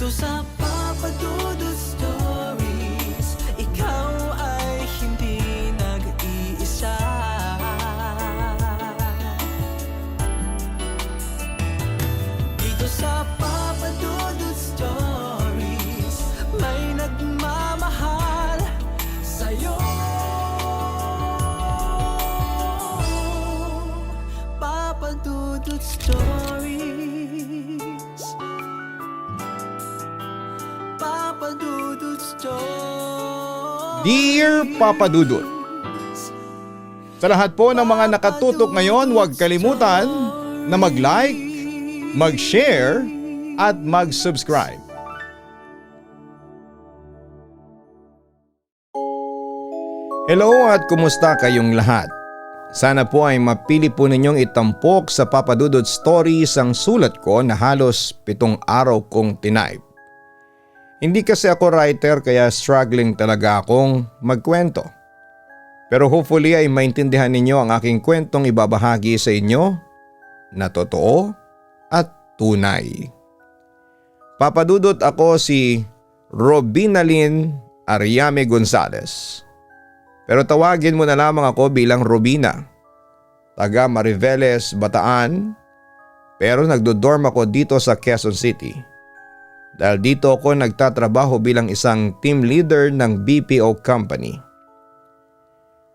sa Papa Dudut Stories, ikaw ay hindi nag-iisa. Dito sa Papa Dudut Stories, may nagmamahal sa'yo. Papa Dudut Stories, Papa Dudut Stories. Dear Papa Dudut, sa lahat po ng mga nakatutok ngayon, huwag kalimutan na mag-like, mag-share at mag-subscribe. Hello at kumusta kayong lahat? Sana po ay mapili po ninyong itampok sa Papa Dudut Stories ang sulat ko na halos 7 araw kong tinype. Hindi kasi ako writer kaya struggling talaga akong magkwento. Pero hopefully ay maintindihan ninyo ang aking kwentong ibabahagi sa inyo na totoo at tunay. Papa Dudut, ako si Robinalyn Ariame Gonzales. Pero tawagin mo na lamang ako bilang Robina. Taga Mariveles, Bataan. Pero nagdodorm ako dito sa Quezon City. Dahil dito ako nagtatrabaho bilang isang team leader ng BPO company.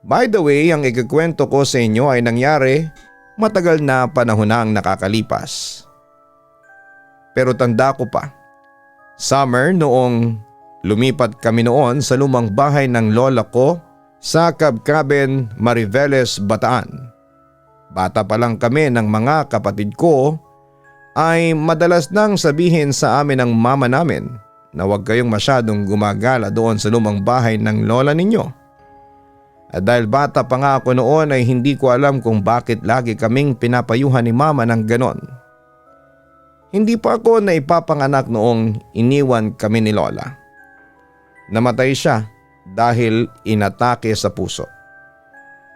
By the way, ang ikikwento ko sa inyo ay nangyari matagal na panahon na ang nakakalipas. Pero tanda ko pa. Summer noong lumipat kami noon sa lumang bahay ng lola ko sa Cabcaben, Mariveles, Bataan. Bata pa lang kami ng mga kapatid ko ay madalas nang sabihin sa amin ng mama namin na huwag kayong masyadong gumagala doon sa lumang bahay ng lola ninyo. At dahil bata pa nga ako noon ay hindi ko alam kung bakit lagi kaming pinapayuhan ni mama ng ganon. Hindi pa ako naipapanganak noong iniwan kami ni lola. Namatay siya dahil inatake sa puso.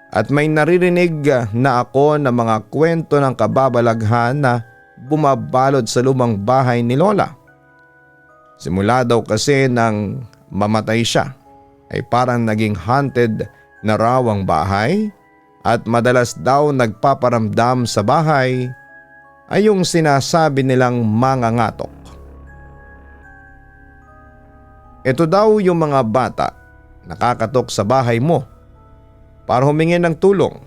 At may naririnig na ako ng mga kwento ng kababalaghan na bumabalot sa lumang bahay ni lola. Simula daw kasi nang mamatay siya ay parang naging haunted na raw ang bahay at madalas daw nagpaparamdam sa bahay ay yung sinasabi nilang mangangatok. Ito daw yung mga bata nakakatok sa bahay mo para humingi ng tulong.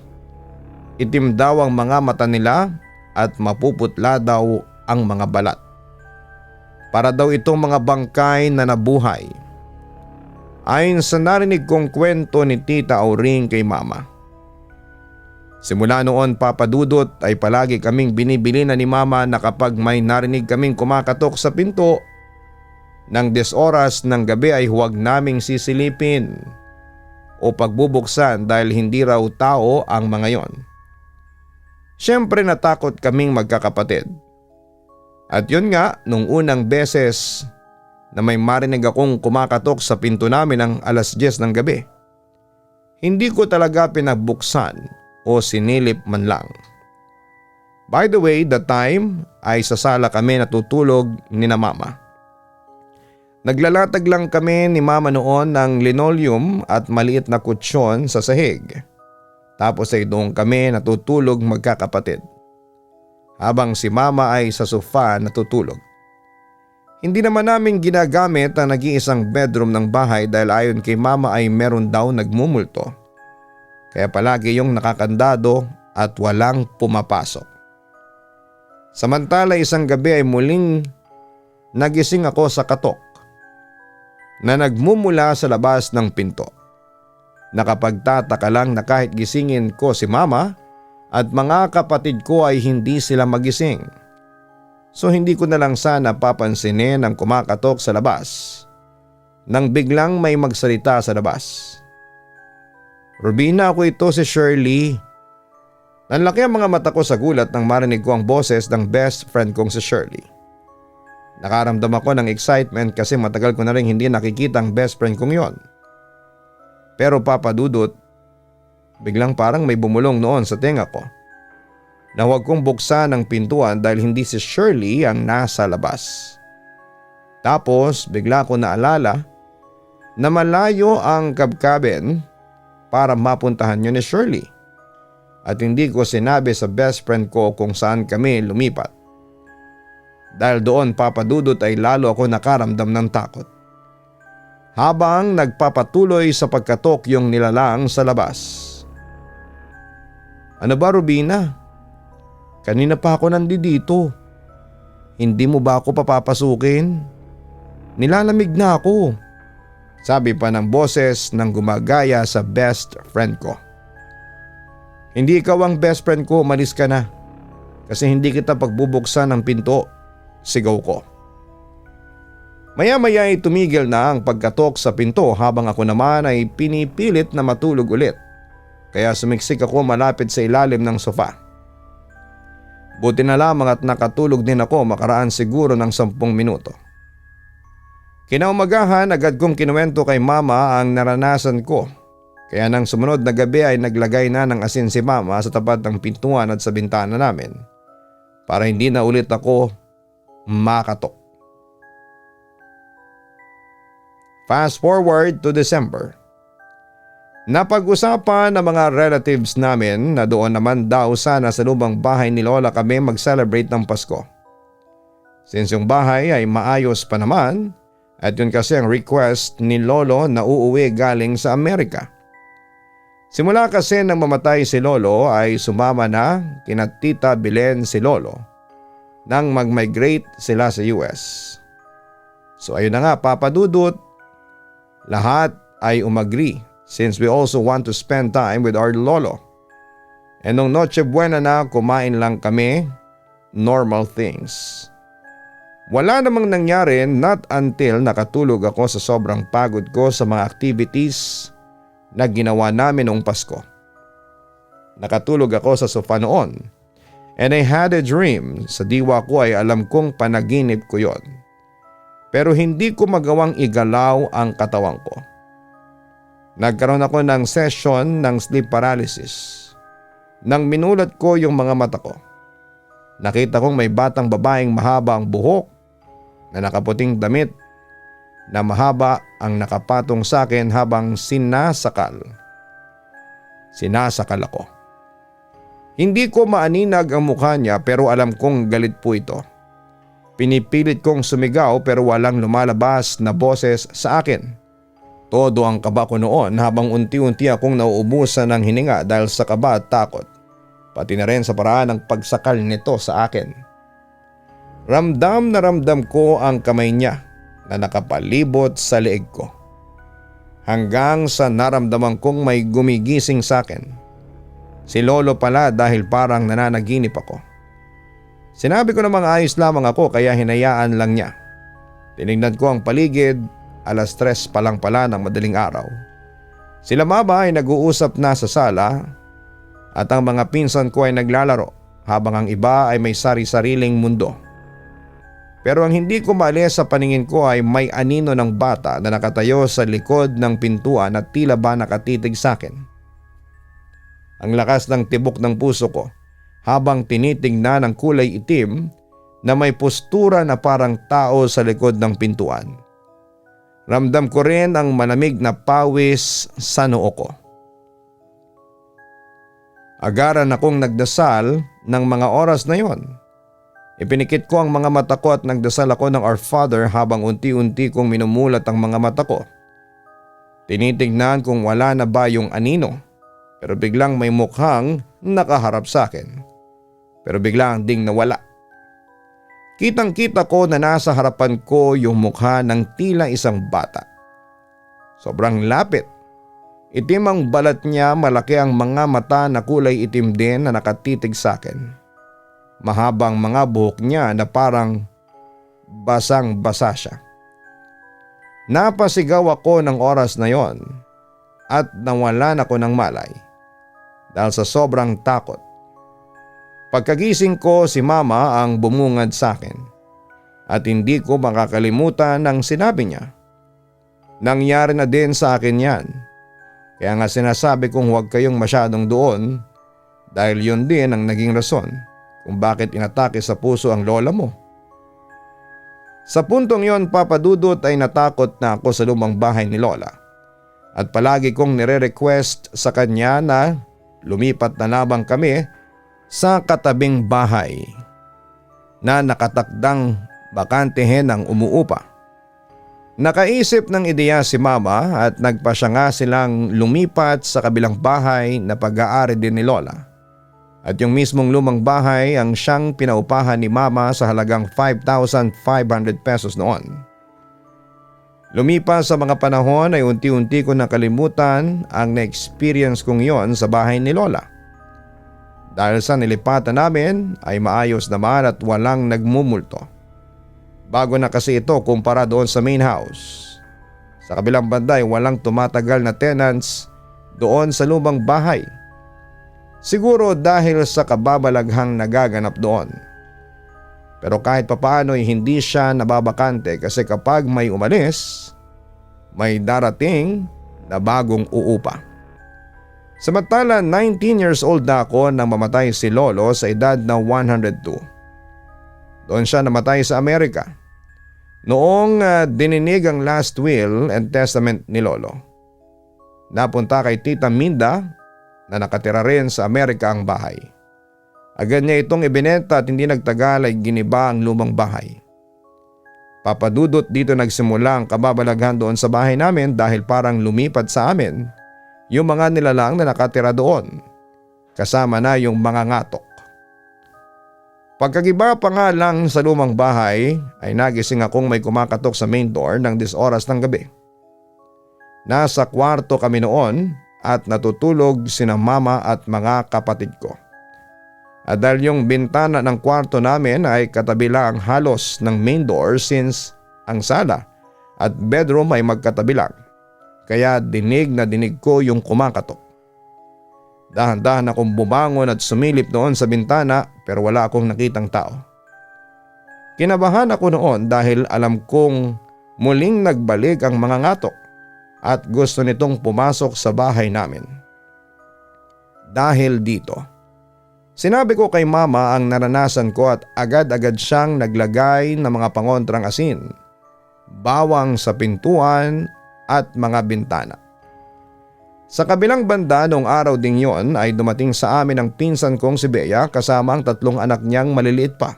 Itim daw ang mga mata nila at mapuputla daw ang mga balat. Para daw itong mga bangkay na nabuhay. Ayon sa narinig kong kwento ni Tita Auring kay mama. Simula noon, Papa Dudut, ay palagi kaming binibili na ni mama na kapag may narinig kaming kumakatok sa pinto ng 10 oras ng gabi ay huwag naming sisilipin o pagbubuksan dahil hindi raw tao ang mga yon. Siyempre natakot kaming magkakapatid. At yun nga, nung unang beses na may marinig akong kumakatok sa pinto namin ng alas 10 ng gabi, hindi ko talaga pinagbuksan o sinilip man lang. By the way, the time ay sa sala kami natutulog ni na mama. Naglalatag lang kami ni mama noon ng linoleum at maliit na kutsyon sa sahig. Tapos ay doon kami natutulog magkakapatid. Habang si mama ay sa sofa natutulog. Hindi naman namin ginagamit ang nag-iisang bedroom ng bahay dahil ayon kay mama ay meron daw nagmumulto. Kaya palagi yung nakakandado at walang pumapasok. Samantala isang gabi ay muling nagising ako sa katok na nagmumula sa labas ng pinto. Nakapagtataka lang na kahit gisingin ko si mama at mga kapatid ko ay hindi sila magising. So hindi ko na lang sana papansinin ang kumakatok sa labas nang biglang may magsalita sa labas. Robina, ako ito si Shirley. Nanlaki ang mga mata ko sa gulat nang marinig ko ang boses ng best friend kong si Shirley. Nakaramdam ako ng excitement kasi matagal ko na rin hindi nakikita ang best friend kong yon. Pero Papa Dudut, biglang parang may bumulong noon sa tenga ko. Na huwag kong buksan ang pintuan dahil hindi si Shirley ang nasa labas. Tapos bigla ko naalala na malayo ang kabkaben para mapuntahan yun ni Shirley at hindi ko sinabi sa best friend ko kung saan kami lumipat. Dahil doon Papa Dudut ay lalo ako nakaramdam ng takot. Habang nagpapatuloy sa pagkatok yung nilalang sa labas. Ano ba Rubina? Kanina pa ako nandito. Hindi mo ba ako papapasukin? Nilalamig na ako. Sabi pa ng boses ng gumagaya sa best friend ko. Hindi ikaw ang best friend ko, umalis ka na. Kasi hindi kita pagbubuksan ng pinto, sigaw ko. Maya-maya ay tumigil na ang pagkatok sa pinto habang ako naman ay pinipilit na matulog ulit. Kaya sumiksik ako malapit sa ilalim ng sofa. Buti na lamang at nakatulog din ako makaraan siguro ng 10 minuto. Kinaumagahan agad kong kinuwento kay mama ang naranasan ko. Kaya nang sumunod na gabi ay naglagay na ng asin si mama sa tapat ng pintuan at sa bintana namin para hindi na ulit ako makatok. Fast forward to December. Napag-usapan ng mga relatives namin na doon naman daw sana sa lumang bahay ni Lola kami mag-celebrate ng Pasko. Since yung bahay ay maayos pa naman at yun kasi ang request ni Lolo na uuwi galing sa Amerika. Simula kasi nang mamatay si Lolo ay sumama na kina Tita Belen si Lolo nang mag-migrate sila sa US. So ayun na nga Papa Dudut, lahat ay umagree since we also want to spend time with our Lolo. And nung Noche Buena na kumain lang kami, normal things. Wala namang nangyari not until nakatulog ako sa sobrang pagod ko sa mga activities na ginawa namin noong Pasko. Nakatulog ako sa sofa noon and I had a dream. Sa diwa ko ay alam kong panaginip ko yon. Pero hindi ko magawang igalaw ang katawan ko. Nagkaroon ako ng session ng sleep paralysis. Nang minulat ko yung mga mata ko, nakita kong may batang babaeng mahaba ang buhok na nakaputing damit na mahaba ang nakapatong sa akin habang sinasakal. Sinasakal ako. Hindi ko maaninag ang mukha niya pero alam kong galit po ito. Pinipilit kong sumigaw pero walang lumalabas na boses sa akin. Todo ang kaba ko noon habang unti-unti akong nauubusan ng hininga dahil sa kaba at takot. Pati na rin sa paraan ng pagsakal nito sa akin. Ramdam na ramdam ko ang kamay niya na nakapalibot sa leeg ko. Hanggang sa naramdaman kong may gumigising sa akin. Si Lolo pala dahil parang nananaginip ako. Sinabi ko namang ayos lamang ako kaya hinayaan lang niya. Tinignan ko ang paligid, 3:00 pa lang pala ng madaling araw. Sila mama ay nag-uusap na sa sala at ang mga pinsan ko ay naglalaro habang ang iba ay may sari-sariling mundo. Pero ang hindi ko maalis sa paningin ko ay may anino ng bata na nakatayo sa likod ng pintuan at tila ba nakatitig sa akin. Ang lakas ng tibok ng puso ko habang tinitingnan ng kulay itim na may postura na parang tao sa likod ng pintuan. Ramdam ko rin ang malamig na pawis sa noo ko. Agaran akong nagdasal ng mga oras na yon. Ipinikit ko ang mga mata ko at nagdasal ako ng Our Father habang unti-unti kong minumulat ang mga mata ko. Tinitignan kung wala na ba yung anino pero biglang may mukhang nakaharap sa akin. Pero biglang ding nawala. Kitang-kita ko na nasa harapan ko yung mukha ng tila isang bata. Sobrang lapit. Itim ang balat niya, malaki ang mga mata na kulay itim din na nakatitig sa akin. Mahabang mga buhok niya na parang basang-basa siya. Napasigaw ako ng oras na yon at nawalan ako ng malay dahil sa sobrang takot. Pagkagising ko si mama ang bumungad sa akin at hindi ko makakalimutan ng sinabi niya. Nangyari na din sa akin yan. Kaya nga sinasabi kong huwag kayong masyadong doon dahil yun din ang naging rason kung bakit inatake sa puso ang lola mo. Sa puntong yon, Papa Dudut, ay natakot na ako sa lumang bahay ni Lola. At palagi kong nire-request sa kanya na lumipat na lamang kami sa katabing bahay na nakatakdang bakantehin ng umuupa. Nakaisip ng ideya si Mama at nagpa siya nga silang lumipat sa kabilang bahay na pag-aari din ni Lola. At yung mismong lumang bahay ang siyang pinaupahan ni Mama sa halagang 5,500 pesos noon. Lumipas sa mga panahon ay unti-unti ko nakalimutan ang na-experience kong yon sa bahay ni Lola. Dahil sa nilipatan namin ay maayos naman at walang nagmumulto. Bago na kasi ito kumpara doon sa main house. Sa kabilang banda ay walang tumatagal na tenants doon sa lumang bahay. Siguro dahil sa kababalaghang nagaganap doon. Pero kahit papaano ay hindi siya nababakante kasi kapag may umalis, may darating na bagong uupa. Samantala 19 years old na ako nang mamatay si Lolo sa edad na 102. Doon siya namatay sa Amerika. Noong dininig ang last will and testament ni Lolo. Napunta kay Tita Minda na nakatira rin sa Amerika ang bahay. Agad niya itong ibinenta at hindi nagtagal ay giniba ang lumang bahay. Papa Dudut, dito nagsimula ang kababalaghan doon sa bahay namin dahil parang lumipat sa amin yung mga nilalang na nakatira doon, kasama na yung mga ngatok. Pagkagiba pa nga lang sa lumang bahay ay nagising akong may kumakatok sa main door ng 10 oras ng gabi. Nasa kwarto kami noon at natutulog sina Mama at mga kapatid ko. At dahil yung bintana ng kwarto namin ay katabi lang halos ng main door since ang sala at bedroom ay magkatabi lang. Kaya dinig na dinig ko yung kumakatok. Dahan-dahan akong bumangon at sumilip noon sa bintana pero wala akong nakitang tao. Kinabahan ako noon dahil alam kong muling nagbalik ang mga ngatok at gusto nitong pumasok sa bahay namin. Dahil dito, sinabi ko kay Mama ang naranasan ko at agad-agad siyang naglagay ng mga pangontrang asin, bawang sa pintuan at mga bintana. Sa kabilang banda noong araw ding yon ay dumating sa amin ang pinsan kong si Bea kasama ang 3 anak niyang maliliit pa.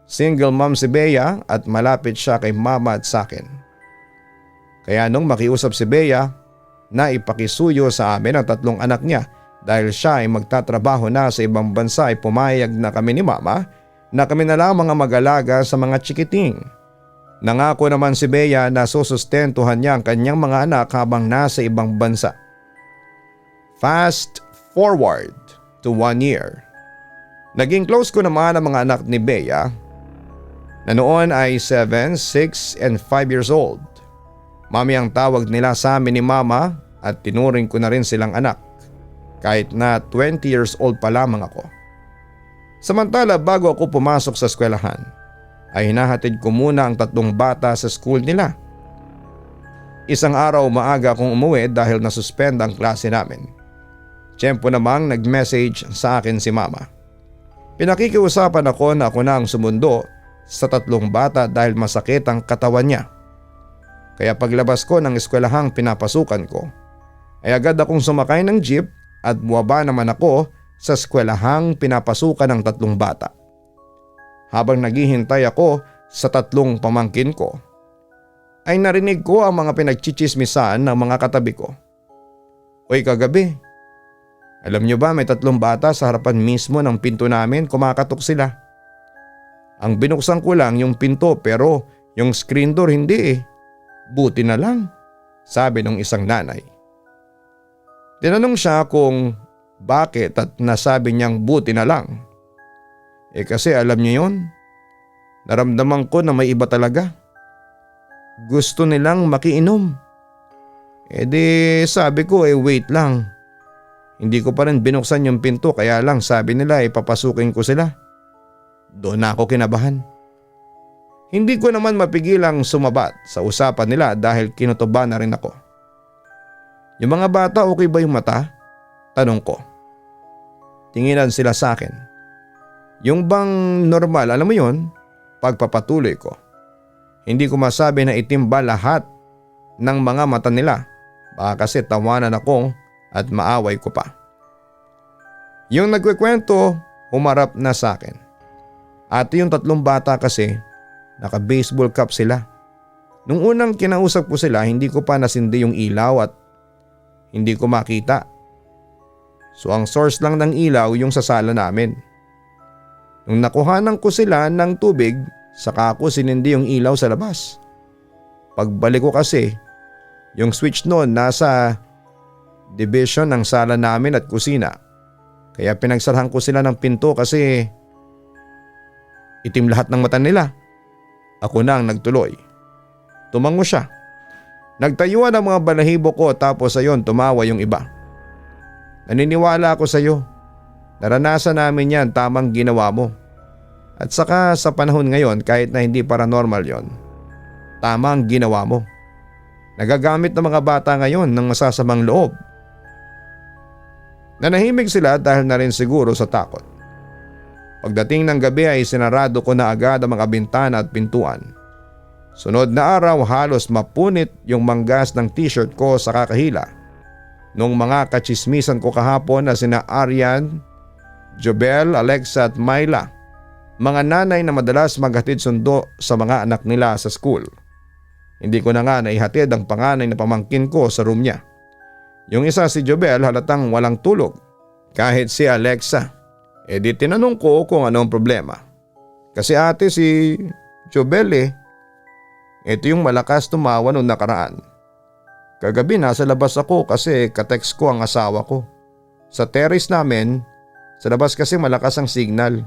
Single mom si Bea at malapit siya kay Mama at sa akin. Kaya nung makiusap si Bea na ipakisuyo sa amin ang 3 anak niya dahil siya ay magtatrabaho na sa ibang bansa ay pumayag na kami ni Mama na kami na lang mga mag-alaga sa mga chikiting. Nangako naman si Bea na susustentuhan niya ang kanyang mga anak habang nasa ibang bansa. Fast forward to 1 year. Naging close ko naman ang mga anak ni Bea na noon ay 7, 6 and 5 years old. Mami ang tawag nila sa amin ni Mama at tinuring ko na rin silang anak kahit na 20 years old pa lamang ako. Samantala bago ako pumasok sa eskwelahan ay hinahatid ko muna ang 3 bata sa school nila. Isang araw maaga akong umuwi dahil nasuspend ang klase namin. Tiyempo namang nag-message sa akin si Mama. Pinakikiusapan ako na ako na ang sumundo sa 3 bata dahil masakit ang katawan niya. Kaya paglabas ko ng eskwelahang pinapasukan ko ay agad akong sumakay ng jeep at buwaba naman ako sa eskwelahang pinapasukan ng 3 bata. Habang naghihintay ako sa 3 pamangkin ko ay narinig ko ang mga pinagchichismisan ng mga katabi ko. Uy kagabi, alam niyo ba may 3 bata sa harapan mismo ng pinto namin, kumakatok sila. Ang binuksan ko lang yung pinto pero yung screen door hindi eh. Buti na lang, sabi ng isang nanay. Tinanong siya kung bakit at nasabi niyang buti na lang. Kasi alam niyo yon, naramdaman ko na may iba talaga. Gusto nilang makiinom. Sabi ko wait lang. Hindi ko pa rin binuksan yung pinto kaya lang sabi nila papasukin ko sila. Doon na ako kinabahan. Hindi ko naman mapigilang sumabat sa usapan nila dahil kinutuba na rin ako. Yung mga bata okay ba yung mata? Tanong ko. Tinginan sila sa akin. Yung bang normal, alam mo yon, pagpapatuloy ko. Hindi ko masabi na itim ba lahat ng mga mata nila. Baka kasi tawanan ako at maaway ko pa. Yung nagkikwento humarap na sa akin. At yung 3 bata kasi naka-baseball cap sila. Nung unang kinausap ko sila hindi ko pa nasindi yung ilaw at hindi ko makita. So ang source lang ng ilaw yung sa sala namin. Nung nakuhanan ko sila ng tubig saka ako sinindi yung ilaw sa labas. Pagbalik ko kasi yung switch noon nasa division ng sala namin at kusina. Kaya pinagsarahan ko sila ng pinto kasi itim lahat ng mata nila. Ako na ang nagtuloy. Tumango siya. Nagtayuan ang mga balahibo ko tapos ayon tumawa yung iba. Naniniwala ako sa iyo. Naranasan namin yan, tamang ginawa mo. At saka sa panahon ngayon kahit na hindi paranormal yon, tamang ginawa mo. Nagagamit ng mga bata ngayon ng masasamang loob. Nanahimik sila dahil na rin siguro sa takot. Pagdating ng gabi ay sinarado ko na agad ang mga bintana at pintuan. Sunod na araw halos mapunit yung manggas ng t-shirt ko sa kakahila. Nung mga kachismisan ko kahapon na sina Arian, Jobel, Alexa at Myla, mga nanay na madalas maghatid sundo sa mga anak nila sa school. Hindi ko na nga naihatid ang panganay na pamangkin ko sa room niya. Yung isa si Jobel halatang walang tulog. Kahit si Alexa. Di tinanong ko kung anong problema. Kasi ate si Jobel ito yung malakas tumawa nung nakaraan. Kagabi nasa labas ako kasi katext ko ang asawa ko. Sa terrace namin, sa labas kasi malakas ang signal.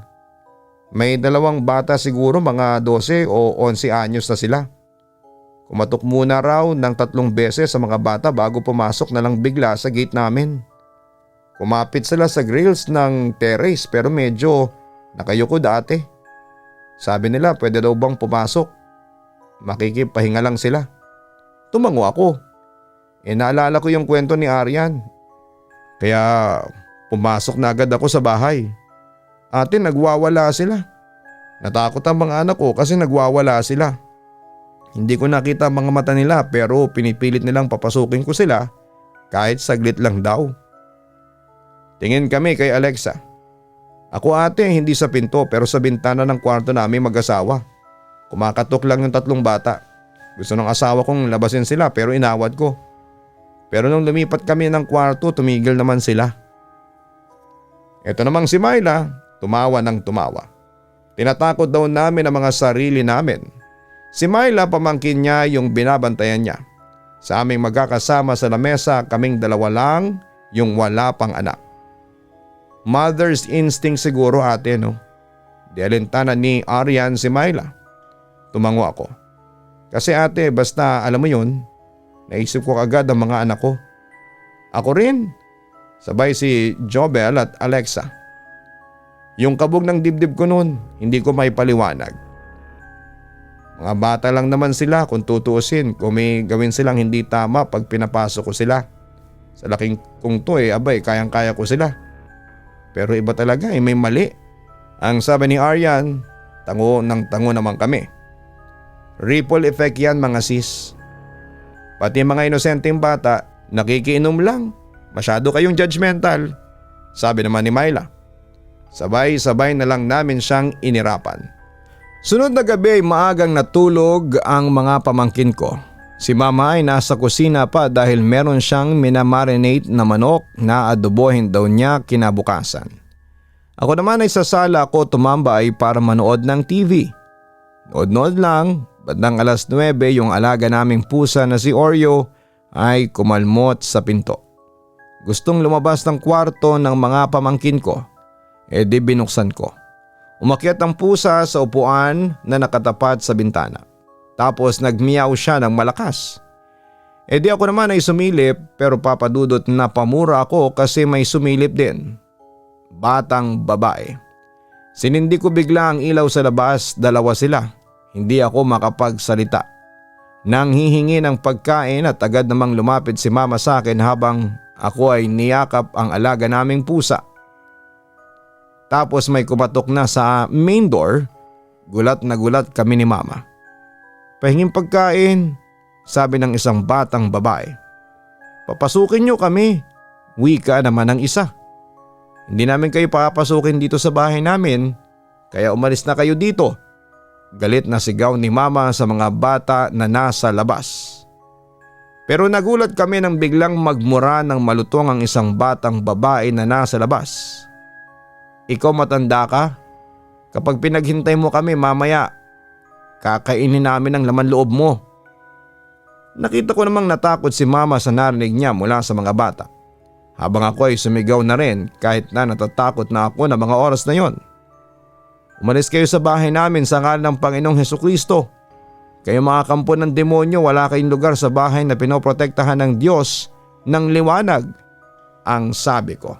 May 2 bata siguro mga 12 o 11 anyos na sila. Kumatok muna raw ng 3 beses sa mga bata bago pumasok na lang bigla sa gate namin. Kumapit sila sa grills ng terrace pero medyo nakayuko dati. Sabi nila pwede daw bang pumasok. Makikipahinga lang sila. Tumango ako. Naalala ko yung kwento ni Arian. Kaya pumasok na agad ako sa bahay. Ate, nagwawala sila. Natakot ang mga anak ko kasi nagwawala sila. Hindi ko nakita ang mga mata nila pero pinipilit nilang papasukin ko sila kahit saglit lang daw. Tingin kami kay Alexa. Ako ate hindi sa pinto pero sa bintana ng kwarto namin mag-asawa. Kumakatok lang yung 3 bata. Gusto ng asawa kong labasin sila pero inawad ko. Pero nung lumipat kami ng kwarto tumigil naman sila. Ito namang si Myla tumawa ng tumawa. Tinatakot daw namin ang mga sarili namin. Si Myla pamangkin niya yung binabantayan niya. Sa aming magkakasama sa lamesa kaming 2 lang yung wala pang anak. Mother's instinct siguro ate no. Di alintana ni Arian si Myla. Tumango ako. Kasi ate basta alam mo yun, naisip ko agad ang mga anak ko. Ako rin. Sabay si Jobel at Alexa. Yung kabog ng dibdib ko noon, hindi ko may paliwanag. Mga bata lang naman sila kung tutuusin kung may gawin silang hindi tama pag pinapasok ko sila. Sa laking kong to abay kayang-kaya ko sila. Pero iba talaga may mali. Ang sabi ni Arian, tango ng tango naman kami. Ripple effect yan mga sis. Pati mga inosenteng bata, nakikiinom lang. Masyado kayong judgmental. Sabi naman ni Myla. Sabay-sabay na lang namin siyang inirapan. Sunod na gabi ay maagang natulog ang mga pamangkin ko. Si mama ay nasa kusina pa dahil meron siyang minamarinate na manok na adobohin daw niya kinabukasan. Ako naman ay sa sala ko tumambay para manood ng TV. Nood-nood lang, bandang 9:00 yung alaga naming pusa na si Oreo ay kumalmot sa pinto. Gustong lumabas ng kwarto ng mga pamangkin ko, di binuksan ko. Umakyat ang pusa sa upuan na nakatapat sa bintana. Tapos nagmiyaw siya ng malakas. Di ako naman ay sumilip pero papadudot na pamura ako kasi may sumilip din. Batang babae. Sinindi ko bigla ang ilaw sa labas, 2 sila. Hindi ako makapagsalita. Nang hihingi ng pagkain at agad namang lumapit si mama sa akin habang ako ay niyakap ang alaga naming pusa. Tapos may kumatok na sa main door, gulat na gulat kami ni mama. Pahinging pagkain, sabi ng isang batang babae. Papasukin niyo kami, wika naman ng isa. Hindi namin kayo papasukin dito sa bahay namin, kaya umalis na kayo dito. Galit na sigaw ni mama sa mga bata na nasa labas. Pero nagulat kami nang biglang magmura ng malutong ang isang batang babae na nasa labas. Ikaw matanda ka? Kapag pinaghintay mo kami mamaya, kakainin namin ang laman loob mo. Nakita ko namang natakot si mama sa narinig niya mula sa mga bata. Habang ako ay sumigaw na rin kahit na natatakot na ako na mga oras na yon. Umalis kayo sa bahay namin sa ngalan ng Panginoong Hesukristo. Kayo mga kampo ng demonyo, wala kayong lugar sa bahay na pinoprotektahan ng Diyos ng liwanag, ang sabi ko.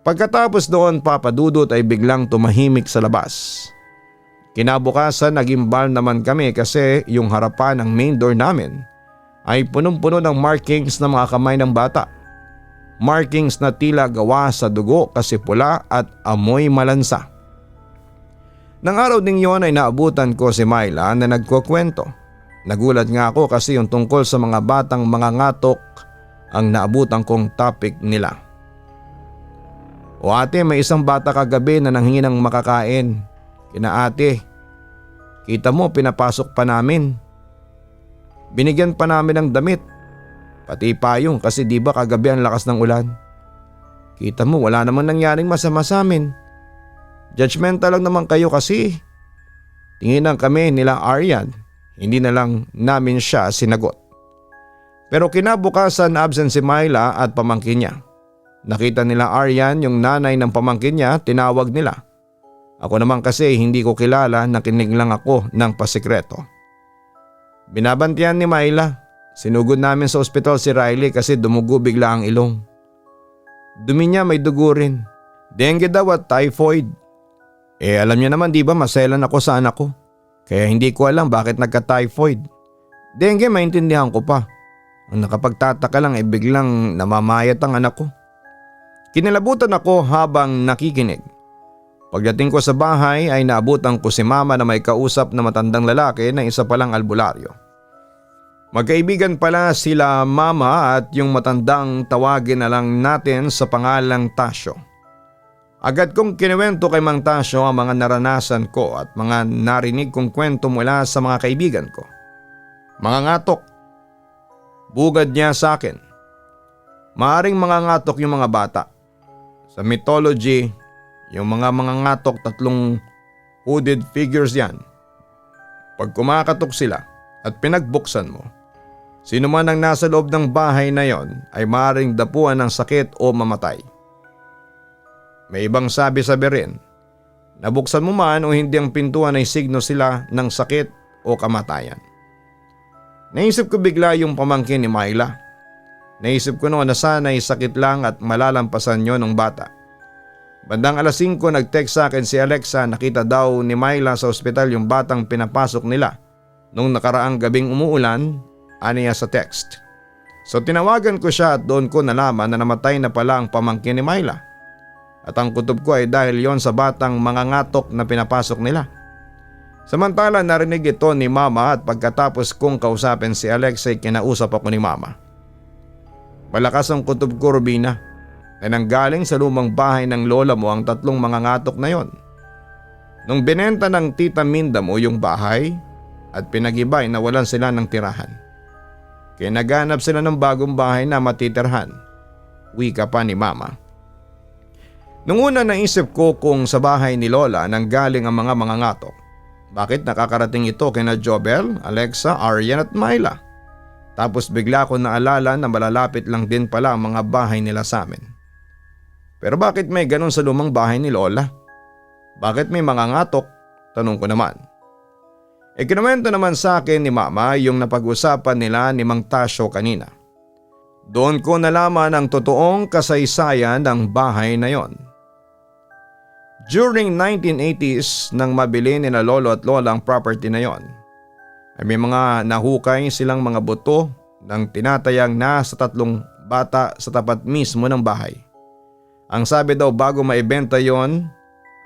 Pagkatapos doon, Papa Dudut ay biglang tumahimik sa labas. Kinabukasan nagimbal naman kami kasi yung harapan ng main door namin ay punong-puno ng markings ng mga kamay ng bata. Markings na tila gawa sa dugo kasi pula at amoy malansa. Nang araw ding yon ay naabutan ko si Myla na nagkukwento. Nagulat nga ako kasi yung tungkol sa mga batang mga ngatok ang naabutan kong topic nila. O ate, may isang bata kagabi na nanghingi ng makakain. Kina ate, kita mo pinapasok pa namin. Binigyan pa namin ng damit. Pati payong kasi di ba kagabi ang lakas ng ulan. Kita mo wala namang nangyaring masama sa amin. Judgmental lang naman kayo kasi. Tinginan kami nila Aryan, hindi na lang namin siya sinagot. Pero kinabukasan absent si Myla at pamangkin niya. Nakita nila Aryan yung nanay ng pamangkin niya, tinawag nila. Ako naman kasi hindi ko kilala, nakinig lang ako ng pasikreto. Binabantiyan ni Myla. Sinugod namin sa ospital si Riley kasi dumugo bigla ang ilong. Dumi niya may dugo rin. Dengue daw at typhoid. Alam niyo naman di ba maselan ako sa anak ko. Kaya hindi ko alam bakit nagka-typhoid. Dengue maintindihan ko pa. Ang nakapagtataka lang ay biglang namamayat ang anak ko. Kinilabutan ako habang nakikinig. Pagdating ko sa bahay ay naabutan ko si mama na may kausap na matandang lalaki na isa palang albularyo. Magkaibigan pala sila mama at yung matandang tawagin na lang natin sa pangalang Tasyo. Agad kong kinuwento kay Mang Tasyo ang mga naranasan ko at mga narinig kong kwento mula sa mga kaibigan ko. Mga ngatok. Bugad niya sa akin. Maaring mga ngatok yung mga bata. Sa mythology, yung mga ngatok 3 hooded figures yan. Pag kumakatok sila at pinagbuksan mo, sino man ang nasa loob ng bahay na yon ay maaring dapuan ng sakit o mamatay. May ibang sabi-sabi rin, nabuksan mo man o hindi ang pintuan ay signo sila ng sakit o kamatayan. Naisip ko bigla yung pamangkin ni Myla. Naisip ko noon na sana'y sakit lang at malalampasan yon ng bata. Bandang alas 5 nag-text sa akin si Alexa, nakita daw ni Myla sa ospital yung batang pinapasok nila nung nakaraang gabing umuulan, aniya sa text. So tinawagan ko siya at doon ko nalaman na namatay na pala ang pamangkin ni Myla. At ang kutob ko ay dahil yon sa batang mga ngatok na pinapasok nila. Samantala narinig ito ni mama at pagkatapos kong kausapin si Alex ay kinausap ako ni mama. Malakas ang kutob ko, Rubina, na nanggaling sa lumang bahay ng lola mo ang 3 mga ngatok na yon. Nung binenta ng tita Minda mo yung bahay at pinag-ibay na walan sila ng tirahan. Kaya naghanap sila ng bagong bahay na matitirhan. Wika pa ni mama. Nung una naisip ko kung sa bahay ni Lola nanggaling ang mga ngatok. Bakit nakakarating ito kina Jobel, Alexa, Aryan at Myla? Tapos bigla ko naalala na malalapit lang din pala ang mga bahay nila sa amin. Pero bakit may ganun sa lumang bahay ni Lola? Bakit may mga ngatok? Tanong ko naman. Ikinuwento naman sa akin ni Mama yung napag-usapan nila ni Mang Tasyo kanina. Doon ko nalaman ang totoong kasaysayan ng bahay na yon. During 1980s nang mabili nila lolo at lola ang property na yon, ay may mga nahukay silang mga buto ng tinatayang nasa 3 bata sa tapat mismo ng bahay. Ang sabi daw bago maibenta yon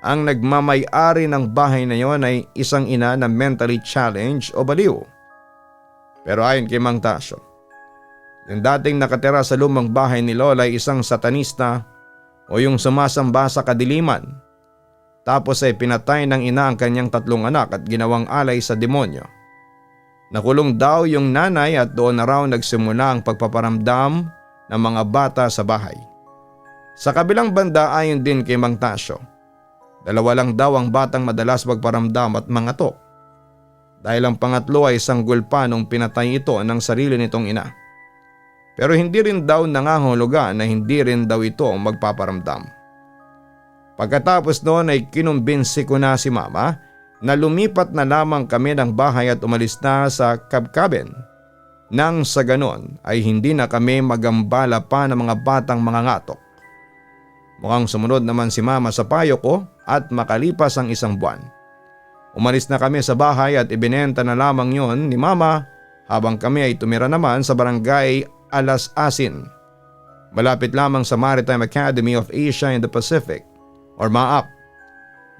ang nagmamay-ari ng bahay na yon ay isang ina na mentally challenged o baliw. Pero ayon kay Mang Tasyo, yung dating nakatira sa lumang bahay ni Lola ay isang satanista o yung sumasamba sa kadiliman. Tapos ay pinatay ng ina ang kanyang 3 anak at ginawang alay sa demonyo. Nakulong daw yung nanay at doon na raw nagsimula ang pagpaparamdam ng mga bata sa bahay. Sa kabilang banda ayon din kay Mang Tasyo, 2 lang daw ang batang madalas magparamdam at mangatok. Dahil ang pangatlo ay sanggol pa nung pinatay ito ng sarili nitong ina. Pero hindi rin daw nangangahulugan na hindi rin daw ito magpaparamdam. Pagkatapos noon ay kinumbinsi ko na si Mama na lumipat na lamang kami ng bahay at umalis na sa cabin. Nang sa ganon ay hindi na kami magambala pa ng mga batang mga ngatok. Mukhang sumunod naman si Mama sa payo ko at makalipas ang 1 buwan. Umalis na kami sa bahay at ibinenta na lamang yon ni Mama habang kami ay tumira naman sa barangay Alas Asin. Malapit lamang sa Maritime Academy of Asia and the Pacific or MAAP.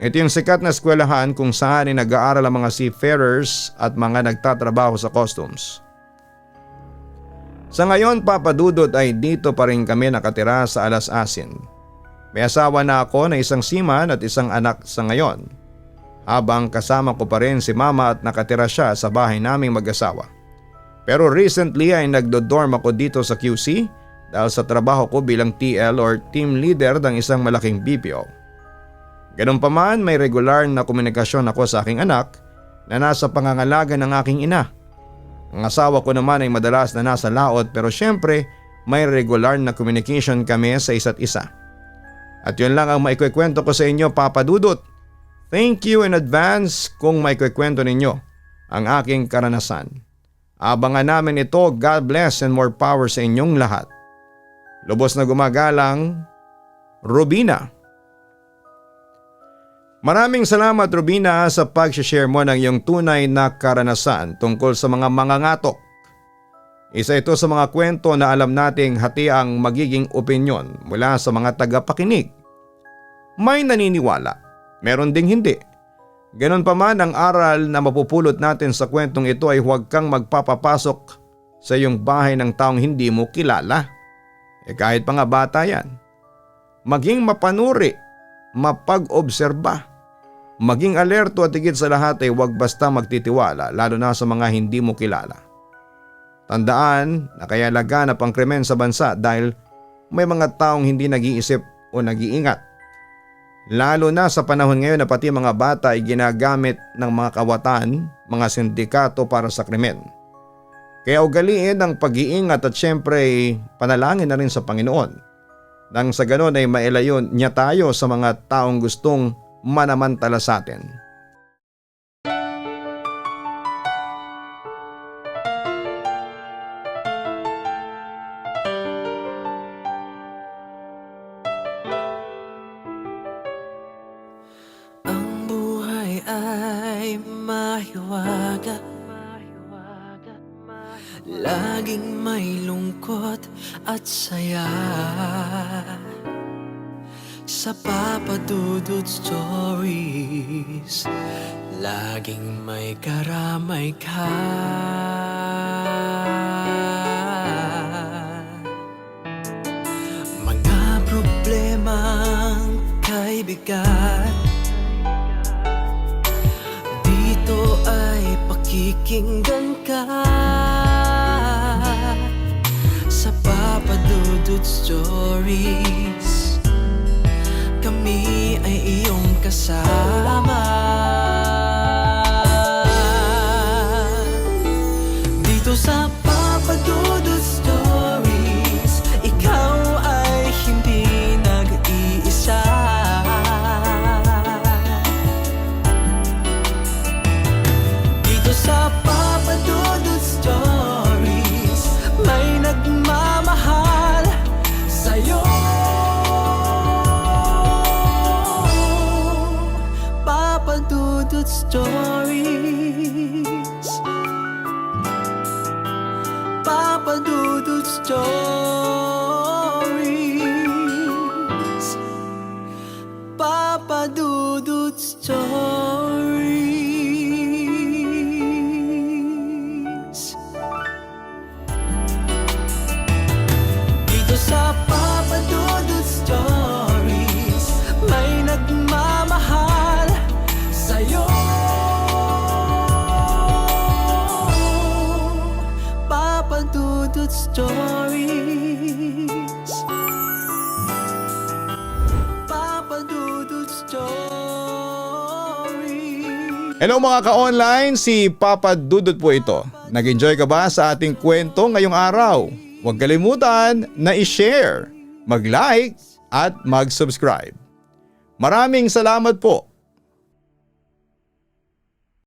Ito yung sikat na eskwelahan kung saan ay nag-aaral ang mga seafarers at mga nagtatrabaho sa customs. Sa ngayon Papa Dudut ay dito pa rin kami nakatira sa Alas Asin. May asawa na ako na isang seaman at isang anak sa ngayon. Habang kasama ko pa rin si Mama at nakatira siya sa bahay naming mag-asawa. Pero recently ay nagdo-dorm ako dito sa QC dahil sa trabaho ko bilang TL or team leader ng isang malaking BPO. Ganun pa man may regular na komunikasyon ako sa aking anak na nasa pangangalaga ng aking ina. Ang asawa ko naman ay madalas na nasa laot pero syempre may regular na communication kami sa isa't isa. At yun lang ang maikwekwento ko sa inyo Papa Dudut. Thank you in advance kung maikwekwento ninyo ang aking karanasan. Abangan namin ito. God bless and more power sa inyong lahat. Lubos na gumagalang, Rubina. Maraming salamat Rubina sa pag-share mo ng iyong tunay na karanasan tungkol sa mga mangangatok. Isa ito sa mga kwento na alam nating hati ang magiging opinyon mula sa mga tagapakinig. May naniniwala, meron ding hindi. Ganon pa man ang aral na mapupulot natin sa kwentong ito ay huwag kang magpapapasok sa iyong bahay ng taong hindi mo kilala. Kahit pa nga bata yan. Maging mapanuri, mapag-obserba, maging alerto at higit sa lahat ay huwag basta magtitiwala lalo na sa mga hindi mo kilala. Tandaan na kaya laganap ang krimen sa bansa dahil may mga taong hindi nag-iisip o nag-iingat. Lalo na sa panahon ngayon na pati mga bata ay ginagamit ng mga kawatan, mga sindikato para sa krimen. Kaya ugaliin ang pag-iingat at syempre panalangin na rin sa Panginoon. Nang sa ganon ay mailayon niya tayo sa mga taong gustong manamantala sa atin. Mahiwaga, laging may lungkot at saya. Sa Papa Dudut Stories, laging may karamay ka. Mga problemang kay bigat, dito ay pakikinggan ka. Sa Papa Dudut Stories, kami ay iyong kasama. Dito sa Papa Dudut Stories, ikaw ay hindi nag-iisa. Dito sa Papa Dudut Stories, may nagmamahal sa'yo. Papa Dudut Stories, Papa Dudut Stories, Papa Dudut Stories. Dito sa Papa Dudut Stories, may nagmamahal sa'yo. Papa Dudut Stories. Papa Dudut Stories. Hello mga ka-online, si Papa Dudut po ito. Nag-enjoy ka ba sa ating kwento ngayong araw? Huwag kalimutan na i-share, mag-like at mag-subscribe. Maraming salamat po.